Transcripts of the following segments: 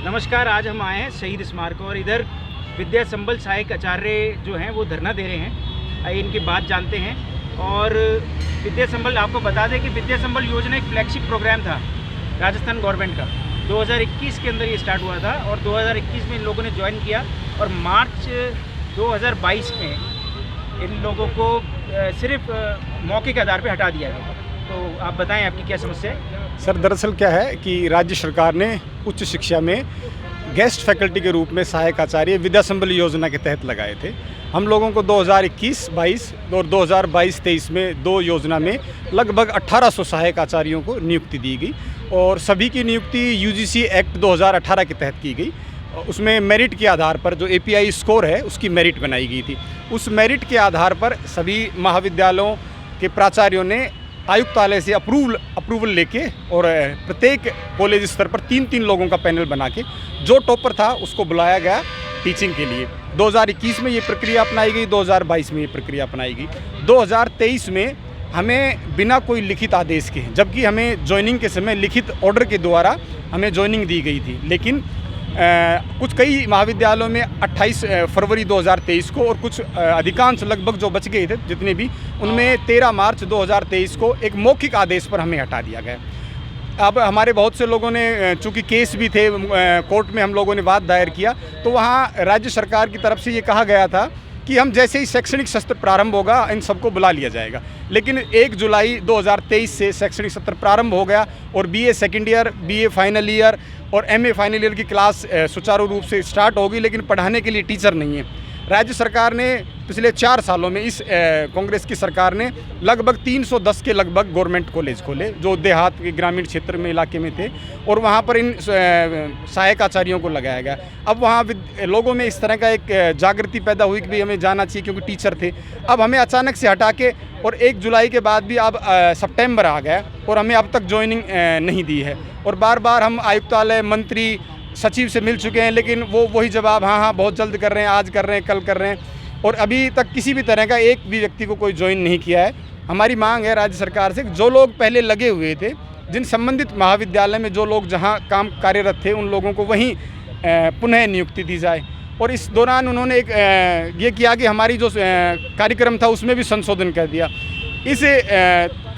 नमस्कार। आज हम आए हैं शहीद स्मारक और इधर विद्या संबल सहायक आचार्य जो हैं वो धरना दे रहे हैं। आइए इनकी बात जानते हैं। और विद्या संबल, आपको बता दें कि विद्या संबल योजना एक फ्लैगशिप प्रोग्राम था राजस्थान गवर्नमेंट का। 2021 के अंदर ये स्टार्ट हुआ था और 2021 में इन लोगों ने ज्वाइन किया और मार्च 2022 में इन लोगों को सिर्फ मौके के आधार पर हटा दिया गया। तो आप बताएं आपकी क्या समस्या है? सर, दरअसल क्या है कि राज्य सरकार ने उच्च शिक्षा में गेस्ट फैकल्टी के रूप में सहायक आचार्य विद्या संबल योजना के तहत लगाए थे। हम लोगों को 2021-22 और 2022-23 में दो योजना में लगभग 1800 सहायक आचार्यों को नियुक्ति दी गई और सभी की नियुक्ति यूजीसी एक्ट 2018 के तहत की गई। उसमें मेरिट के आधार पर जो एपीआई स्कोर है उसकी मेरिट बनाई गई थी। उस मेरिट के आधार पर सभी महाविद्यालयों के प्राचार्यों ने आयुक्तालय से अप्रूवल लेके और प्रत्येक कॉलेज स्तर पर 3-3 लोगों का पैनल बना के जो टॉपर था उसको बुलाया गया टीचिंग के लिए। 2021 में ये प्रक्रिया अपनाई गई, 2022 में ये प्रक्रिया अपनाई गई। 2023 में हमें बिना कोई लिखित आदेश के, जबकि हमें ज्वाइनिंग के समय लिखित ऑर्डर के द्वारा हमें ज्वाइनिंग दी गई थी, लेकिन कई महाविद्यालयों में 28 फरवरी 2023 को और कुछ अधिकांश लगभग जो बच गए थे जितने भी, उनमें 13 मार्च 2023 को एक मौखिक आदेश पर हमें हटा दिया गया। अब हमारे बहुत से लोगों ने, चूँकि केस भी थे कोर्ट में, हम लोगों ने वाद दायर किया तो वहाँ राज्य सरकार की तरफ से ये कहा गया था कि हम जैसे ही शैक्षणिक सत्र प्रारंभ होगा इन सबको बुला लिया जाएगा। लेकिन 1 जुलाई 2023 से शैक्षणिक सत्र प्रारंभ हो गया और BA second year, BA final year और एमए फाइनल ईयर की क्लास सुचारू रूप से स्टार्ट होगी, लेकिन पढ़ाने के लिए टीचर नहीं है। राज्य सरकार ने पिछले 4 सालों में, इस कांग्रेस की सरकार ने लगभग 310 के लगभग गवर्नमेंट कॉलेज खोले जो देहात के ग्रामीण क्षेत्र में इलाके में थे और वहाँ पर इन सहायक आचार्यों को लगाया गया। अब वहाँ लोगों में इस तरह का एक जागृति पैदा हुई कि भाई हमें जाना चाहिए क्योंकि टीचर थे। अब हमें अचानक से हटा के और 1 जुलाई के बाद भी अब सितंबर आ गया और हमें अब तक ज्वाइनिंग नहीं दी है। और बार बार हम आयुक्तालय, मंत्री, सचिव से मिल चुके हैं, लेकिन वो वही जवाब, हाँ बहुत जल्द कर रहे हैं, आज कर रहे हैं, कल कर रहे हैं, और अभी तक किसी भी तरह का एक भी व्यक्ति को कोई ज्वाइन नहीं किया है। हमारी मांग है राज्य सरकार से, जो लोग पहले लगे हुए थे, जिन संबंधित महाविद्यालय में जो लोग जहाँ काम कार्यरत थे, उन लोगों को वहीं पुनः नियुक्ति दी जाए। और इस दौरान उन्होंने एक ये किया कि हमारी जो कार्यक्रम था उसमें भी संशोधन कर दिया। इस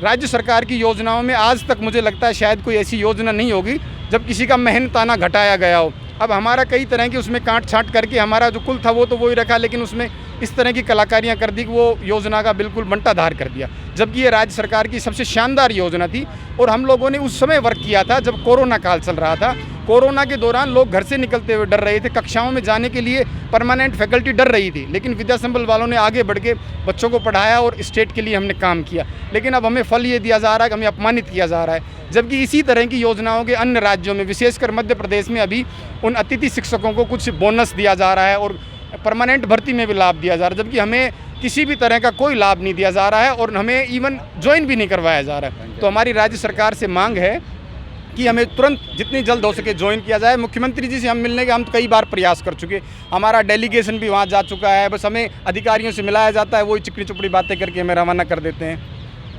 राज्य सरकार की योजनाओं में आज तक मुझे लगता है शायद कोई ऐसी योजना नहीं होगी जब किसी का मेहनताना घटाया गया हो। अब हमारा कई तरह की उसमें काट छांट करके हमारा जो कुल था वो तो वही रखा, लेकिन उसमें इस तरह की कलाकारियाँ कर दी कि वो योजना का बिल्कुल बंटाधार कर दिया, जबकि ये राज्य सरकार की सबसे शानदार योजना थी। और हम लोगों ने उस समय वर्क किया था जब कोरोना काल चल रहा था। कोरोना के दौरान लोग घर से निकलते हुए डर रहे थे, कक्षाओं में जाने के लिए परमानेंट फैकल्टी डर रही थी, लेकिन विद्या संबल वालों ने आगे बढ़ के बच्चों को पढ़ाया और स्टेट के लिए हमने काम किया। लेकिन अब हमें फल ये दिया जा रहा है कि हमें अपमानित किया जा रहा है, जबकि इसी तरह की योजनाओं के अन्य राज्यों में, विशेषकर मध्य प्रदेश में, अभी उन अतिथि शिक्षकों को कुछ बोनस दिया जा रहा है और परमानेंट भर्ती में भी लाभ दिया जा रहा है, जबकि हमें किसी भी तरह का कोई लाभ नहीं दिया जा रहा है और हमें इवन ज्वाइन भी नहीं करवाया जा रहा है। तो हमारी राज्य सरकार से मांग है कि हमें तुरंत जितनी जल्द हो सके ज्वाइन किया जाए। मुख्यमंत्री जी से हम मिलने के तो कई बार प्रयास कर चुके, हमारा डेलीगेशन भी वहाँ जा चुका है, बस हमें अधिकारियों से मिलाया जाता है, वही चिकनी चुपड़ी बातें करके हमें रवाना कर देते हैं।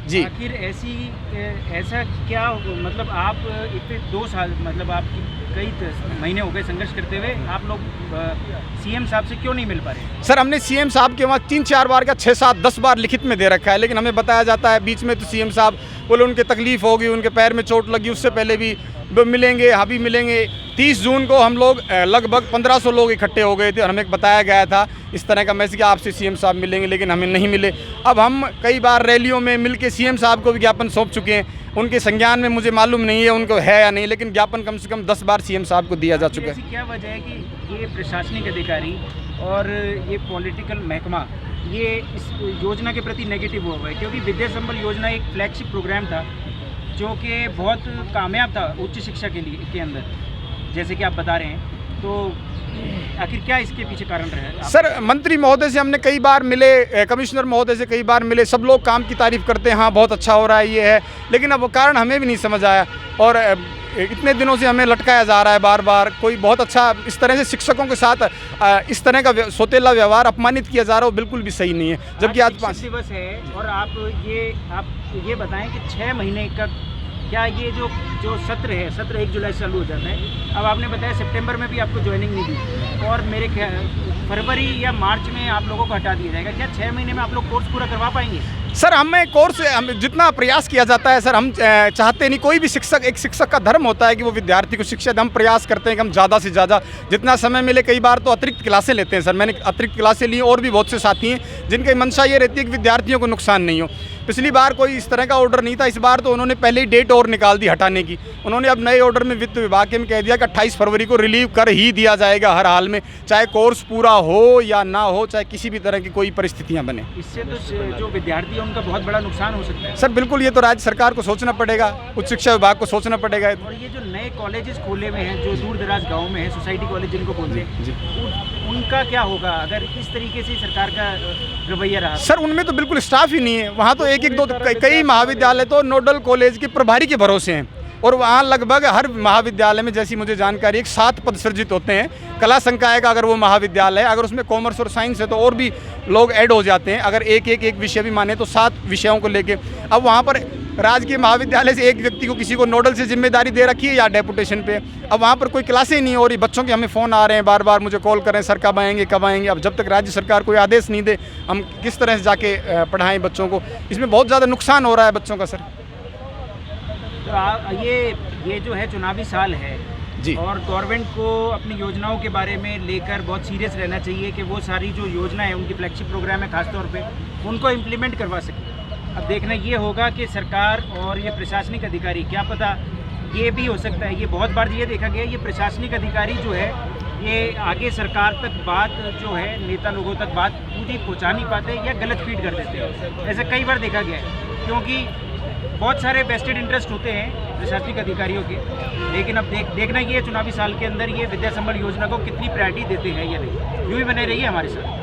जी, आखिर ऐसा क्या, मतलब आप इतने 2 साल, मतलब आप कई महीने हो गए संघर्ष करते हुए, आप लोग सीएम साहब से क्यों नहीं मिल पा रहे? सर, हमने सीएम साहब के वहाँ 3-4 बार का 6-7-10 बार लिखित में दे रखा है, लेकिन हमें बताया जाता है बीच में तो सीएम साहब बोले उनके तकलीफ होगी, उनके पैर में चोट लगी, उससे पहले भी मिलेंगे, हाँ भी मिलेंगे। 30 जून को हम लोग लगभग 1500 लोग इकट्ठे हो गए थे और हमें बताया गया था इस तरह का मैसेज कि आपसे सीएम साहब मिलेंगे, लेकिन हमें नहीं मिले। अब हम कई बार रैलियों में मिलके सीएम साहब को भी ज्ञापन सौंप चुके हैं, उनके संज्ञान में मुझे मालूम नहीं है उनको है या नहीं, लेकिन ज्ञापन कम से कम 10 बार सीएम साहब को दिया जा चुका है। ऐसी क्या वजह है कि ये प्रशासनिक अधिकारी और ये पॉलिटिकल महकमा ये इस योजना के प्रति नेगेटिव हुआ है? क्योंकि विद्या संबल योजना एक फ्लैगशिप प्रोग्राम था जो कि बहुत कामयाब था उच्च शिक्षा के अंदर, जैसे कि आप बता रहे हैं। तो आखिर क्या इसके पीछे कारण रहा है? सर, मंत्री महोदय से हमने कई बार मिले, कमिश्नर महोदय से कई बार मिले, सब लोग काम की तारीफ करते हैं, हाँ बहुत अच्छा हो रहा है, ये है, लेकिन अब वो कारण हमें भी नहीं समझ आया और इतने दिनों से हमें लटकाया जा रहा है बार बार। कोई बहुत अच्छा इस तरह से शिक्षकों के साथ इस तरह का सोतेला व्यवहार, अपमानित किया जा रहा है, वो बिल्कुल भी सही नहीं है। जबकि आज 5 दिवस है और आप ये बताएं कि 6 महीने का क्या ये जो सत्र है, सत्र 1 जुलाई से चालू हो जाता है, अब आपने बताया सितंबर में भी आपको ज्वाइनिंग नहीं दी और मेरे फरवरी या मार्च में आप लोगों को हटा दिया जाएगा, क्या 6 महीने में आप लोग कोर्स पूरा करवा पाएंगे? सर हमें कोर्स जितना प्रयास किया जाता है सर, हम चाहते नहीं, कोई भी शिक्षक, एक शिक्षक का धर्म होता है कि वो विद्यार्थी को शिक्षा दे। हम प्रयास करते हैं कि हम ज़्यादा से ज़्यादा जितना समय मिले, कई बार तो अतिरिक्त क्लासें लेते हैं सर। मैंने अतिरिक्त क्लासें ली और भी बहुत से साथी हैं जिनकी मंशा ये रहती है कि विद्यार्थियों को नुकसान नहीं हो। पिछली बार कोई इस तरह का ऑर्डर नहीं था, इस बार तो उन्होंने पहले ही डेट और निकाल दी हटाने की। उन्होंने अब नए ऑर्डर में वित्त विभाग के में कह दिया कि 28 फरवरी को रिलीव कर ही दिया जाएगा हर हाल में, चाहे कोर्स पूरा हो या ना हो, चाहे किसी भी तरह की कोई परिस्थितियां बने। इससे तो जो विद्यार्थी है उनका बहुत बड़ा नुकसान हो सकता है। सर बिल्कुल, ये तो राज्य सरकार को सोचना पड़ेगा, उच्च शिक्षा विभाग को सोचना पड़ेगा। और ये जो नए कॉलेजेस खोले हुए हैं जो दूर दराज गाँव में है, सोसाइटी कॉलेज जिनको बोलते हैं, उनका क्या होगा अगर इस तरीके से सरकार का रवैया रहा? सर उनमें तो बिल्कुल स्टाफ ही नहीं है, वहाँ तो एक दो कई महाविद्यालय तो नोडल कॉलेज के प्रभारी के भरोसे हैं और वहाँ लगभग हर महाविद्यालय में, जैसी मुझे जानकारी है, 7 पद सृजित होते हैं। कला संकाय का अगर वो महाविद्यालय है, अगर उसमें कॉमर्स और साइंस है तो और भी लोग ऐड हो जाते हैं। अगर एक विषय भी माने तो 7 विषयों को लेके अब वहाँ पर राजकीय महाविद्यालय से एक व्यक्ति को, किसी को नोडल से जिम्मेदारी दे रखी है या डेपुटेशन पे। अब वहाँ पर कोई क्लासें ही नहीं हो रही, बच्चों के हमें फ़ोन आ रहे हैं, बार बार मुझे कॉल कर रहे हैं, सर कब आएंगे कब आएंगे। अब जब तक राज्य सरकार कोई आदेश नहीं दे, हम किस तरह से जाके पढ़ाएं बच्चों को? इसमें बहुत ज़्यादा नुकसान हो रहा है बच्चों का सर। तो ये जो है चुनावी साल है जी, और गवर्नमेंट को अपनी योजनाओं के बारे में लेकर बहुत सीरियस रहना चाहिए कि वो सारी जो योजना है, उनकी फ्लैगशिप प्रोग्राम है खासतौर पे, उनको इम्प्लीमेंट करवा सके। अब देखना ये होगा कि सरकार और ये प्रशासनिक अधिकारी, क्या पता ये भी हो सकता है, ये बहुत बार ये देखा गया, ये प्रशासनिक अधिकारी जो है ये आगे सरकार तक बात जो है, नेता लोगों तक बात पूरी पहुंचा नहीं पाते या गलत फीड कर देते हैं। ऐसा कई बार देखा गया है, क्योंकि बहुत सारे वेस्टेड इंटरेस्ट होते हैं प्रशासनिक अधिकारियों के। लेकिन अब देखना ये चुनावी साल के अंदर ये विद्या संबल योजना को कितनी प्रायोरिटी देते हैं या नहीं। यूँ ही बने रहिए हमारे साथ।